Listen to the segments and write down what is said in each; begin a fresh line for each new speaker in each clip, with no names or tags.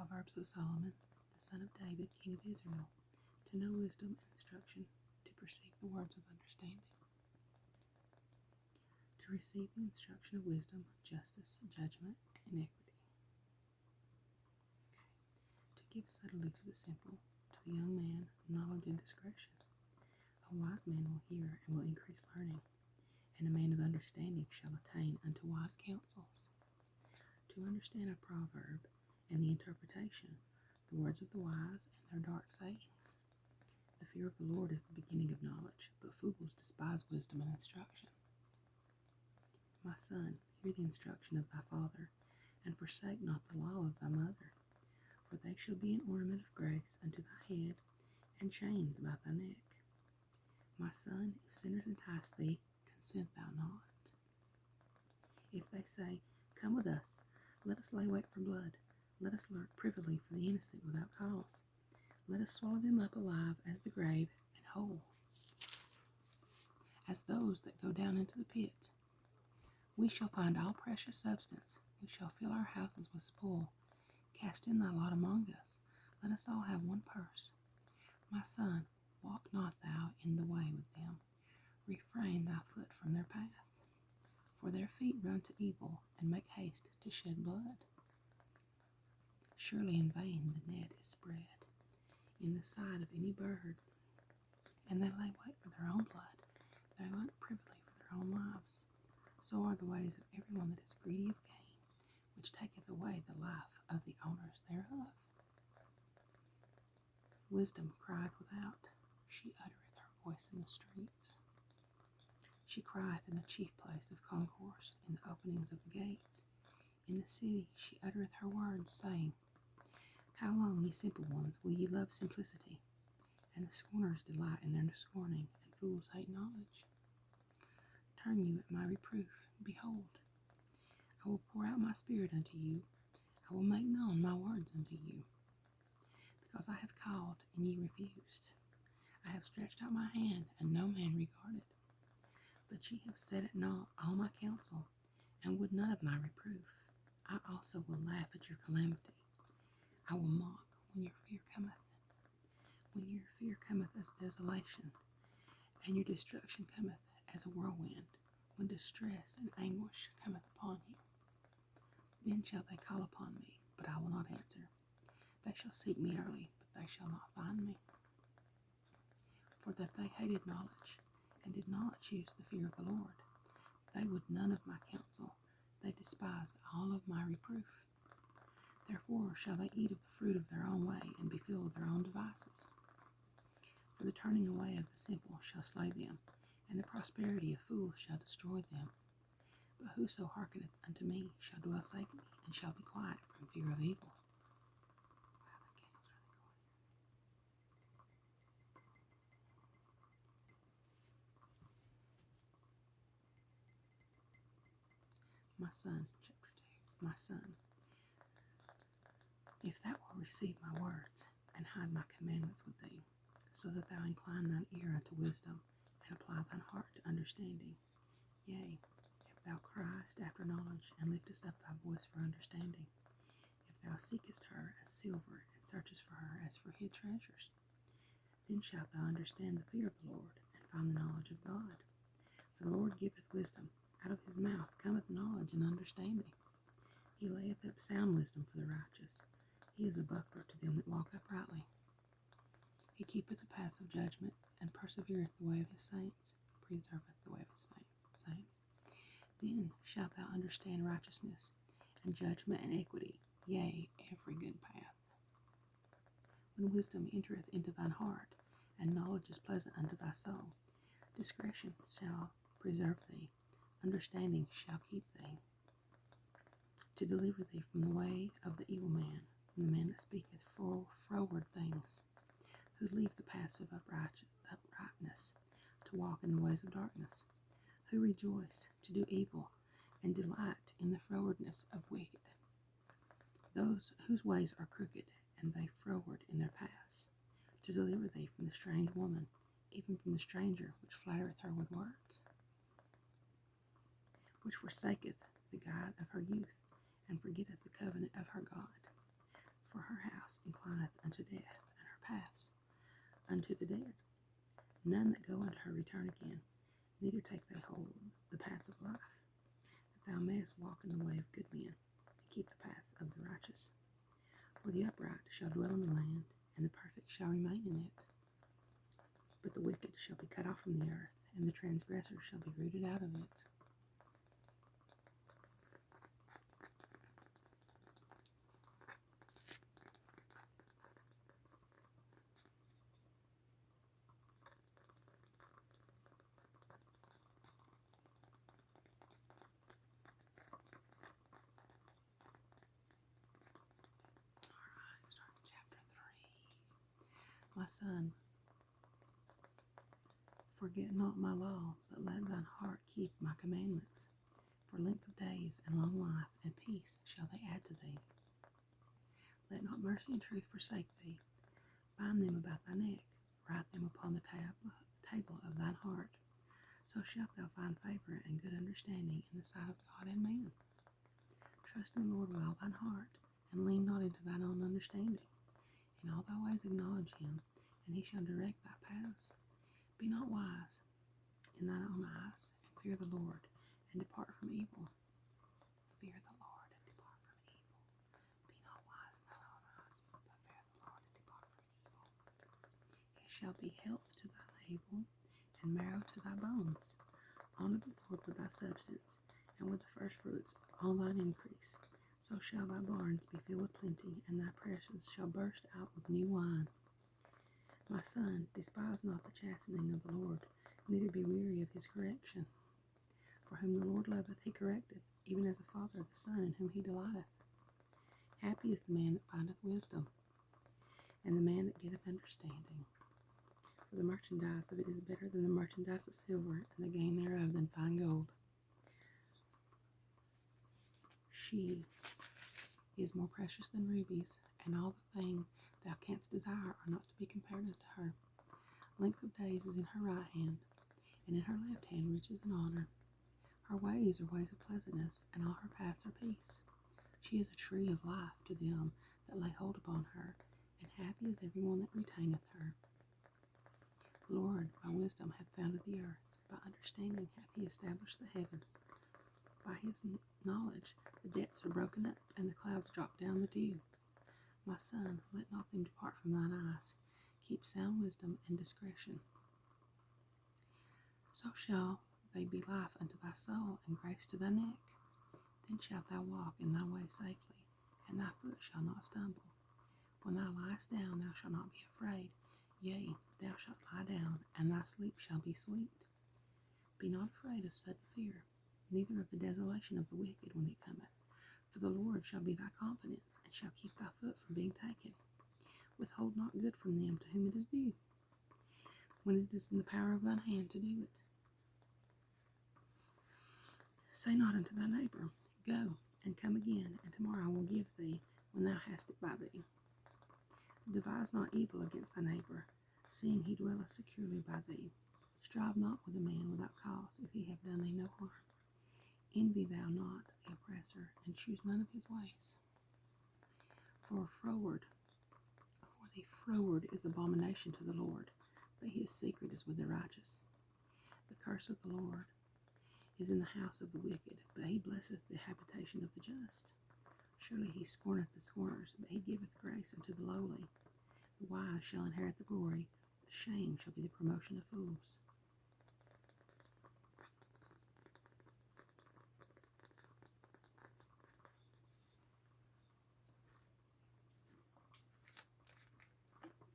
Proverbs of Solomon, the son of David, king of Israel, to know wisdom and instruction, to perceive the words of understanding, to receive the instruction of wisdom, justice, judgment, and equity, to give subtlety to the simple, to the young man knowledge and discretion. A wise man will hear and will increase learning, and a man of understanding shall attain unto wise counsels. To understand a proverb and the interpretation, the words of the wise and their dark sayings. The fear of the Lord is the beginning of knowledge, but fools despise wisdom and instruction. My son, hear the instruction of thy father, and forsake not the law of thy mother. For they shall be an ornament of grace unto thy head, and chains about thy neck. My son, if sinners entice thee, consent thou not. If they say, Come with us, let us lay wait for blood, let us lurk privily for the innocent without cause. Let us swallow them up alive as the grave, and whole as those that go down into the pit. We shall find all precious substance, we shall fill our houses with spoil. Cast in thy lot among us, let us all have one purse. My son, walk not thou in the way with them, refrain thy foot from their path. For their feet run to evil, and make haste to shed blood. Surely in vain the net is spread in the sight of any bird, and they lay wait for their own blood, they look privily for their own lives. So are the ways of everyone that is greedy of gain, which taketh away the life of the owners thereof. Wisdom cried without, she uttereth her voice in the streets. She crieth in the chief place of concourse, in the openings of the gates. In the city she uttereth her words, saying, How long, ye simple ones, will ye love simplicity? And the scorners delight in their scorning, and fools hate knowledge. Turn you at my reproof, behold, I will pour out my spirit unto you, I will make known my words unto you. Because I have called, and ye refused. I have stretched out my hand, and no man regarded. But ye have set at naught all my counsel, and would none of my reproof. I also will laugh at your calamity. I will mock when your fear cometh. When your fear cometh as desolation, and your destruction cometh as a whirlwind, when distress and anguish cometh upon you. Then shall they call upon me, but I will not answer. They shall seek me early, but they shall not find me. For that they hated knowledge, and did not choose the fear of the Lord. They would none of my counsel, they despised all of my reproof. Therefore shall they eat of the fruit of their own way, and be filled with their own devices. For the turning away of the simple shall slay them, and the prosperity of fools shall destroy them. But whoso hearkeneth unto me shall dwell safely, and shall be quiet from fear of evil. My son, chapter 2. My son, if thou wilt receive my words, and hide my commandments with thee, so that thou incline thine ear unto wisdom, and apply thine heart to understanding. Yea, if thou criest after knowledge, and liftest up thy voice for understanding, if thou seekest her as silver, and searchest for her as for hid treasures, then shalt thou understand the fear of the Lord, and find the knowledge of God. For the Lord giveth wisdom, out of his mouth cometh knowledge and understanding. He layeth up sound wisdom for the righteous. He is a buckler to them that walk uprightly. He keepeth the paths of judgment, and persevereth the way of his saints, preserveth the way of his saints. Then shalt thou understand righteousness, and judgment, and equity, yea, every good path. When wisdom entereth into thine heart, and knowledge is pleasant unto thy soul, discretion shall preserve thee, understanding shall keep thee, to deliver thee from the way of the evil man, from the man that speaketh froward things, who leave the paths of uprightness, to walk in the ways of darkness, who rejoice to do evil, and delight in the frowardness of wicked, those whose ways are crooked, and they froward in their paths, to deliver thee from the strange woman, even from the stranger which flattereth her with words, which forsaketh the guide of her youth, and forgetteth the covenant of her God. For her inclineth unto death, and her paths unto the dead. None that go unto her return again, neither take they hold the paths of life, that thou mayest walk in the way of good men, and keep the paths of the righteous. For the upright shall dwell in the land, and the perfect shall remain in it. But the wicked shall be cut off from the earth, and the transgressor shall be rooted out of it. Start chapter 3. My son, forget not my law, but let thine heart keep my commandments. For length of days and long life and peace shall they add to thee. Let not mercy and truth forsake thee. Bind them about thy neck, write them upon the table of thine heart. So shalt thou find favor and good understanding in the sight of God and man. Trust in the Lord with all thine heart, and lean not into thine own understanding. In all thy ways acknowledge him, and he shall direct thy paths. Be not wise in thine own eyes, and fear the Lord, and depart from evil. Fear the Lord, and depart from evil. Be not wise in thine own eyes, but fear the Lord, and depart from evil. It shall be health to thy navel, and marrow to thy bones. Honor the Lord with thy substance, and with the first fruits all thine increase. So shall thy barns be filled with plenty, and thy presses shall burst out with new wine. My son, despise not the chastening of the Lord, neither be weary of his correction. For whom the Lord loveth, he correcteth, even as a father the son in whom he delighteth. Happy is the man that findeth wisdom, and the man that getteth understanding. For the merchandise of it is better than the merchandise of silver, and the gain thereof than fine gold. She is more precious than rubies, and all the thing thou canst desire are not to be compared unto her. Length of days is in her right hand, and in her left hand riches and honor. Her ways are ways of pleasantness, and all her paths are peace. She is a tree of life to them that lay hold upon her, and happy is every one that retaineth her. The Lord by wisdom hath founded the earth, by understanding hath he established the heavens. By his knowledge the depths are broken up, and the clouds drop down the dew. My son, let not them depart from thine eyes. Keep sound wisdom and discretion. So shall they be life unto thy soul, and grace to thy neck. Then shalt thou walk in thy way safely, and thy foot shall not stumble. When thou liest down, thou shalt not be afraid. Yea, thou shalt lie down, and thy sleep shall be sweet. Be not afraid of sudden fear, neither of the desolation of the wicked when it cometh. For the Lord shall be thy confidence, and shall keep thy foot from being taken. Withhold not good from them to whom it is due, when it is in the power of thine hand to do it. Say not unto thy neighbor, Go, and come again, and tomorrow I will give thee, when thou hast it by thee. Devise not evil against thy neighbor, seeing he dwelleth securely by thee. Strive not with a man without cause, if he have done thee no harm. Envy thou not the oppressor, and choose none of his ways. For the froward is abomination to the Lord, but his secret is with the righteous. The curse of the Lord is in the house of the wicked, but he blesseth the habitation of the just. Surely he scorneth the scorners, but he giveth grace unto the lowly. The wise shall inherit the glory, but shame shall be the promotion of fools.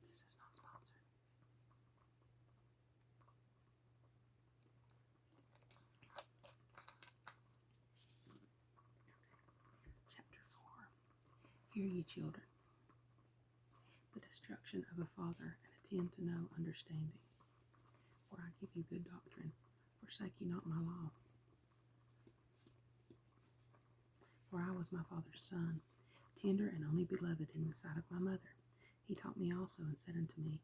This is not sponsored. Chapter 4. Hear ye, children, the destruction of a father, and attend to no understanding. For I give you good doctrine, forsake ye not my law. For I was my father's son, tender and only beloved in the sight of my mother. He taught me also, and said unto me,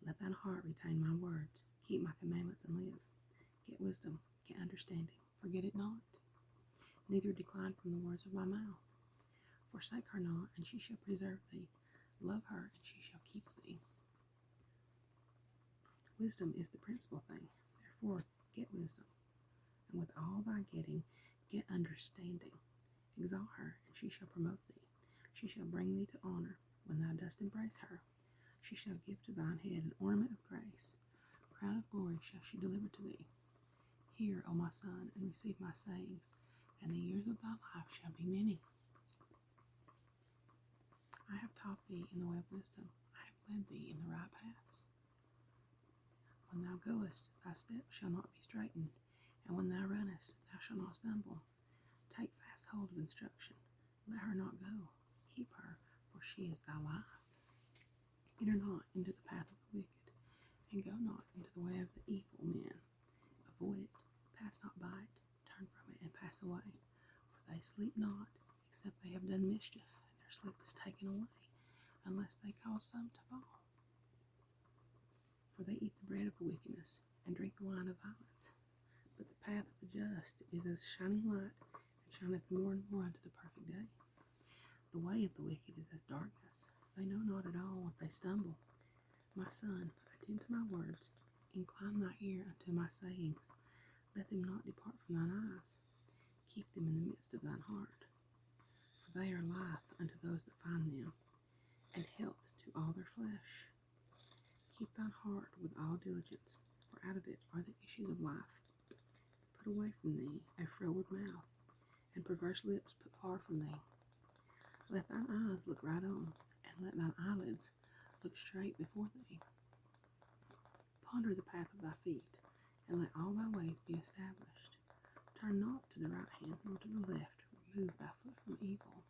Let thine heart retain my words, keep my commandments, and live. Get wisdom, get understanding, forget it not, neither decline from the words of my mouth. Forsake her not, and she shall preserve thee. Love her, and she shall keep thee. Wisdom is the principal thing. Therefore, get wisdom. And with all thy getting, get understanding. Exalt her, and she shall promote thee. She shall bring thee to honor when thou dost embrace her. She shall give to thine head an ornament of grace. Crown of glory shall she deliver to thee. Hear, O my son, and receive my sayings, and the years of thy life shall be many. I have taught thee in the way of wisdom. I have led thee in the right paths. When thou goest, thy steps shall not be straitened, and when thou runnest, thou shalt not stumble. Take fast hold of instruction. Let her not go. Keep her, for she is thy life. Enter not into the path of the wicked, and go not into the way of the evil men. Avoid it, pass not by it, turn from it, and pass away. For they sleep not, except they have done mischief, and their sleep is taken away, unless they cause some to fall. For they eat the bread of wickedness, and drink the wine of violence. But the path of the just is as shining light, and shineth more and more unto the perfect day. The way of the wicked is as darkness. They know not at all what they stumble. My son, attend to my words, incline thy ear unto my sayings. Let them not depart from thine eyes. Keep them in the midst of thine heart. For they are life unto those that find them, and health to all their flesh. Keep thine heart with all diligence, for out of it are the issues of life. Put away from thee a froward mouth, and perverse lips put far from thee. Let thine eyes look right on, and let thine eyelids look straight before thee. Ponder the path of thy feet, and let all thy ways be established. Turn not to the right hand, nor to the left. Remove thy foot from evil.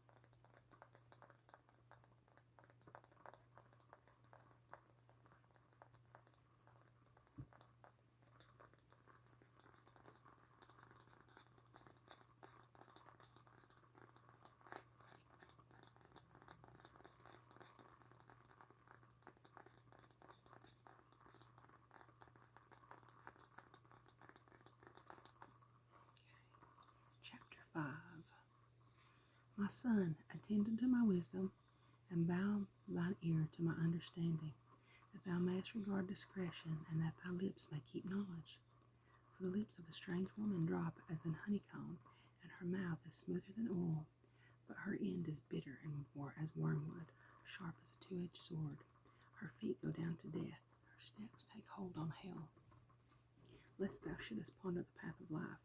Chapter 5. My son, attend unto my wisdom, and bow thine ear to my understanding, that thou mayest regard discretion, and that thy lips may keep knowledge. For the lips of a strange woman drop as an honeycomb, and her mouth is smoother than oil, but her end is bitter and as wormwood, sharp as a two-edged sword. Her feet go down to death, her steps take hold on hell. Lest thou shouldest ponder the path of life,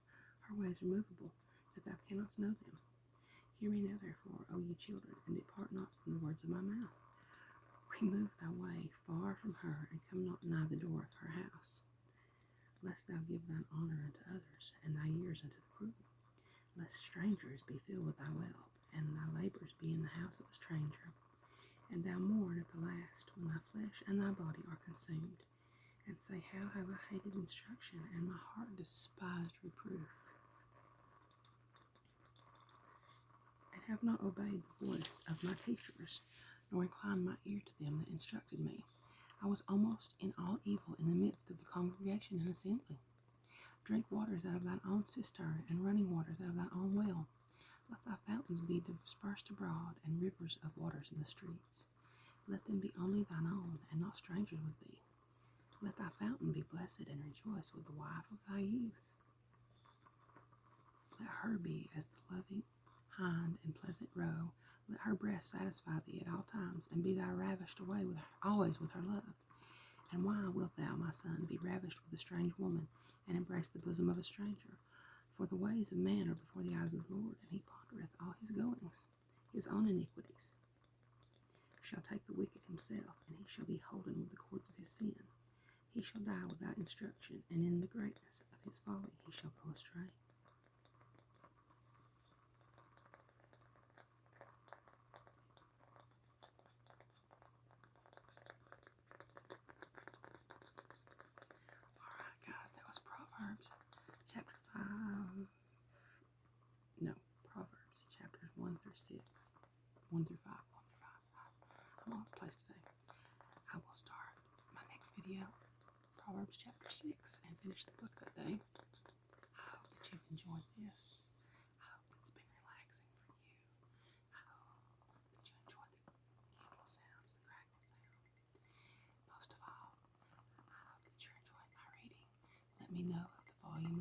her ways are movable, that thou cannot know them. Hear me now, therefore, O ye children, and depart not from the words of my mouth. Remove thy way far from her, and come not nigh the door of her house. Lest thou give thine honor unto others, and thy years unto the cruel. Lest strangers be filled with thy wealth, and thy labors be in the house of a stranger. And thou mourn at the last, when thy flesh and thy body are consumed, and say, How have I hated instruction, and my heart despised reproof. And have not obeyed the voice of my teachers, nor inclined my ear to them that instructed me. I was almost in all evil in the midst of the congregation and assembly. Drink waters out of thine own cistern, and running waters out of thine own well. Let thy fountains be dispersed abroad, and rivers of waters in the streets. Let them be only thine own, and not strangers with thee. Let thy fountain be blessed, and rejoice with the wife of thy youth. Let her be as the loving hind and pleasant roe. Let her breast satisfy thee at all times, and be thou ravished away always with her love. And why wilt thou, my son, be ravished with a strange woman, and embrace the bosom of a stranger? For the ways of man are before the eyes of the Lord, and he pondereth all his goings. His own iniquities shall take the wicked himself, and he shall be holden with the cords of his sin. He shall die without instruction, and in the greatness of his folly he shall go astray. Alright guys, that was Proverbs chapter 5. No, Proverbs chapters 1 through 6. 1 through 5. 1 through 5. I'm all over the place today. I will start my next video, Proverbs chapter 6, and finish the book that day. I hope that you've enjoyed this. I hope it's been relaxing for you. I hope that you enjoyed the candle sounds,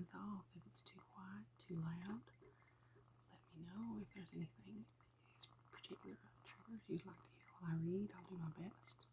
headphones off if it's too quiet, too loud. Let me know if there's anything, particular triggers you'd like to hear while I read. I'll do my best.